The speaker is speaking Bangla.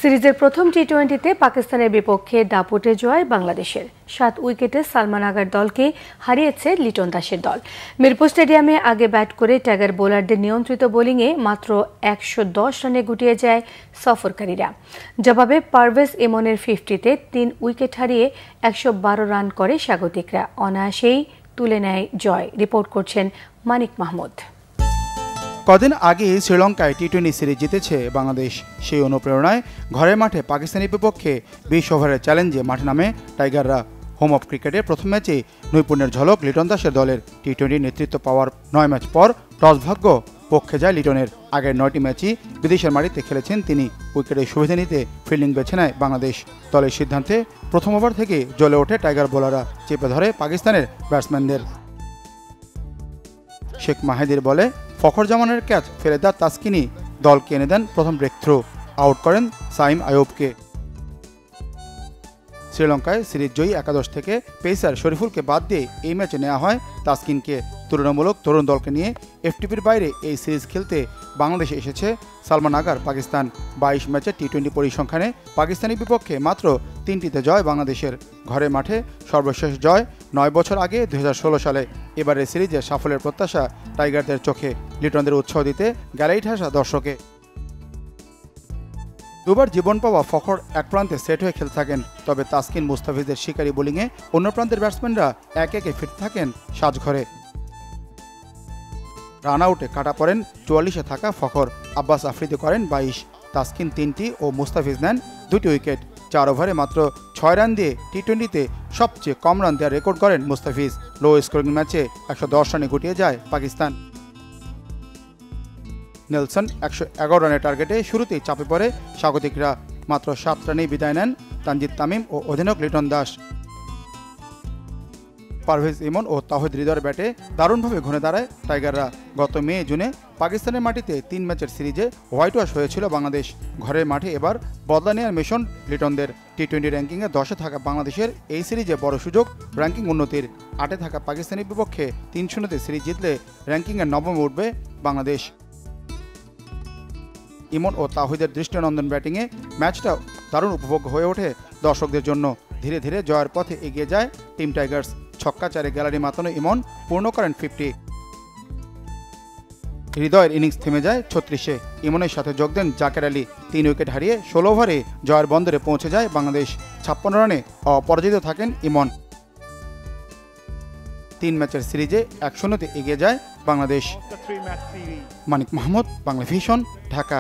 সিরিজের প্রথম টি-20তে পাকিস্তানের বিপক্ষে দাপুটে জয় বাংলাদেশের। 7 উইকেটে সালমান আগার দলকে হারিয়েছে লিটন দাসের দল। মিরপুর স্টেডিয়ামে আগে ব্যাট করে টাইগার বোলারদের নিয়ন্ত্রিত বোলিংয়ে মাত্র 110 রানে গুটিয়ে যায় সফরকারীরা। জবাবে পারভেজ ইমনের 50-তে 3 উইকেট হারিয়ে 112 রান করে স্বাগতিকরা। অনায়াসেই তুলে নেয় জয়। রিপোর্ট করছেন মানিক মাহমুদ। কদিন আগে শ্রীলঙ্কায় টি-20 সিরিজ জিতেছে বাংলাদেশ। সেই অনুপ্রেরণায় ঘরের মাঠে পাকিস্তানের বিপক্ষে 20 ওভারের চ্যালেঞ্জে মাঠে নামে টাইগাররা। হোম অফ ক্রিকেটের প্রথম ম্যাচে নৈপুণ্যের ঝলক লিটন দাসের দলের। টি-20 নেতৃত্ব পাওয়ার 9 ম্যাচ পর টস ভাগ্য পক্ষে যায় লিটনের। আগের 9টি ম্যাচই বিদেশের মাটিতে খেলেছেন তিনি। উইকেটের সুবিধা নিতে ফিল্ডিং বেছে নেয় বাংলাদেশ। দলের সিদ্ধান্তে প্রথম ওভার থেকে জ্বলে ওঠে টাইগার বোলাররা, চেপে ধরে পাকিস্তানের ব্যাটসম্যানদের। শেখ মাহিদির বলে ফখর জামানের ক্যাচ ফেলে দেন তাসকিনি দলকে এনে দেন প্রথম ব্রেক থ্রু। আউট করেন সাইম আয়ুবকে। শ্রীলঙ্কায় সিরিজ জয়ী একাদশ থেকে পেসার শরীফুলকে বাদ দিয়ে এই ম্যাচে নেওয়া হয় তাসকিনকে। তুলনামূলক তরুণ দলকে নিয়ে এফটিপির বাইরে এই সিরিজ খেলতে বাংলাদেশে এসেছে সালমান আগার পাকিস্তান। 22 ম্যাচে টি-20 পরিসংখ্যানে পাকিস্তানের বিপক্ষে মাত্র 3টিতে জয় বাংলাদেশের। ঘরে মাঠে সর্বশেষ জয় 9 বছর আগে 2016 সালে। এবারের সিরিজে সাফল্যের প্রত্যাশা টাইগারদের চোখে। লিটনদের উৎসাহ দিতে গ্যালারি ঠাসা দর্শকে। দুবার জীবন পাওয়া ফখর এক প্রান্তে সেট হয়ে খেলতে থাকেন, তবে তাসকিন মুস্তাফিজের শিকারী বোলিংয়ে অন্য প্রান্তের ব্যাটসম্যানরা একে একে ফিরতে থাকেন সাজঘরে। রান আউটে কাটা পড়েন 44-এ থাকা ফখর। আব্বাস আফ্রিদি করেন 22। তাসকিন 3টি ও মুস্তাফিজ নেন 2টি উইকেট। 4 ওভারে মাত্র 6 রান দিয়ে টি-20তে সবচেয়ে কম রান দেওয়ার রেকর্ড করেন মুস্তাফিজ। লো স্কোরিং ম্যাচে 110 রানে গুটিয়ে যায় পাকিস্তান। নেলসন 111 রানের টার্গেটে শুরুতেই চাপে পড়ে স্বাগতিকরা। মাত্র 7 রানেই বিদায় নেন তানজিদ তামিম ও অধিনায়ক লিটন দাস। পারভেজ ইমন ও তাহিদ হৃদয়ের ব্যাটে দারুণভাবে ঘুরে দাঁড়ায় টাইগাররা। গত মে জুনে পাকিস্তানের মাটিতে 3 ম্যাচের সিরিজে হোয়াইট ওয়াশ হয়েছিল বাংলাদেশ। ঘরের মাঠে এবার বদলা নেওয়ার মিশন লিটনদের। টি-20 র্যাঙ্কিংয়ে 10-এ থাকা বাংলাদেশের এই সিরিজে বড় সুযোগ র্যাঙ্কিং উন্নতির। 8-এ থাকা পাকিস্তানের বিপক্ষে 3-0-তে সিরিজ জিতলে র্যাঙ্কিংয়ে 9মে উঠবে বাংলাদেশ। ইমন ও তাহিদের দৃষ্টিনন্দন ব্যাটিংয়ে ম্যাচটা দারুণ উপভোগ্য হয়ে ওঠে দর্শকদের জন্য। ধীরে ধীরে জয়ের পথে এগিয়ে যায় টিম টাইগার্স। ছক্কা চারে গ্যালারি মাতানো ইমন পূর্ণ করেন 50। হৃদয়ের ইনিংস থেমে যায় 36-এ। ইমনের সাথে যোগ দেন জাকের আলী। 3 উইকেট হারিয়ে 16 ওভারে জয়ের বন্দরে পৌঁছে যায় বাংলাদেশ। 56 রানে অপরাজিত থাকেন ইমন। 3 ম্যাচের সিরিজে 1-0-তে এগিয়ে যায় বাংলাদেশ। মানিক মাহমুদ, বাংলা ভিশন, ঢাকা।